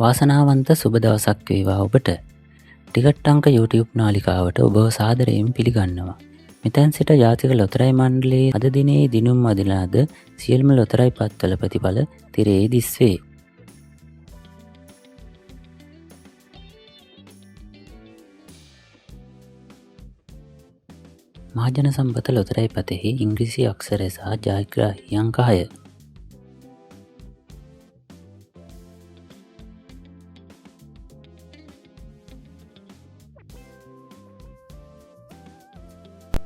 වාසනාවන්ත සුබ දවසක් වේවා ඔබට. ටිකට් අංක YouTube නාලිකාවට ඔබව සාදරයෙන් පිළිගන්නවා. මෙතැන් සිට ජාතික ලොතරැයි මණ්ඩලයේ අද දිනේ දිනුම් අදින ලද සියලුම ලොතරැයි පත්වල ප්‍රතිඵල තිරයේ දිස්වේ. මහජන සම්පත ලොතරැයි පතෙහි ඉංග්‍රීසි අක්ෂරය සහ ජයග්‍රාහී අංක 6.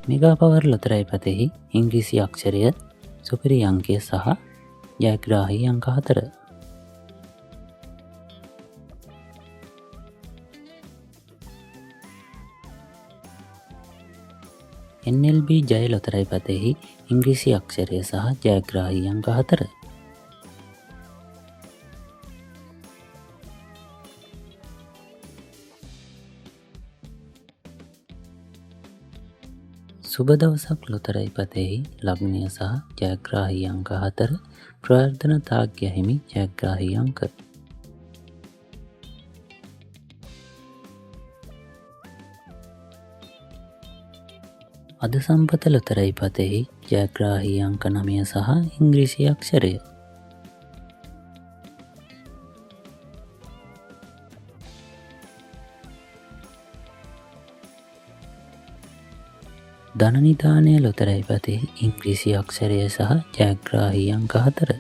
මෙගා පවර් ලොතරැයි පතෙහි ඉංග්‍රීසි අක්ෂරය සුපිරි අංකය සහ ජයග්‍රාහී අංක 4. NLB ජය ලොතරැයි පතෙහි ඉංග්‍රීසි අක්ෂරය සහ ජයග්‍රාහී අංක 4. සුබ දවසක් ලොතරැයි පතෙහි ලග්නය සහ ජයග්‍රාහී අංක 4 ප්‍රවර්ධන තාග්‍ය හිමි ජයග්‍රාහී අංක. අද සම්පත ලොතරැයි පතෙහි ජයග්‍රාහී අංක 9 සහ ඉංග්‍රීසි අක්ෂරය. ධනනිධානය ලොතරැයි පතෙහි ඉංග්‍රීසි අක්ෂරය සහ ජයග්‍රාහී අංක 4.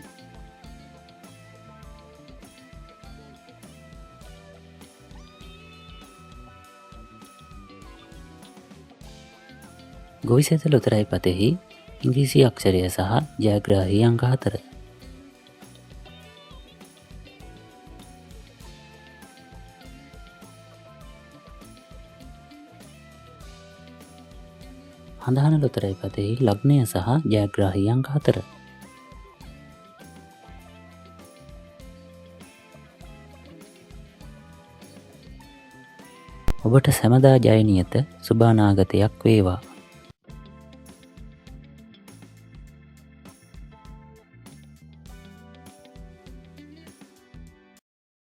ගොවිසැත ලොතරැයි පතෙහි ඉංග්‍රීසි අක්ෂරය සහ ජයග්‍රාහී අංක 4. හඳහන ලොතරැයි පතෙහි ලග්නය සහ ජයග්‍රාහී අංක 4. ඔබට සැමදා ජය නියත සුබ අනාගතයක් වේවා.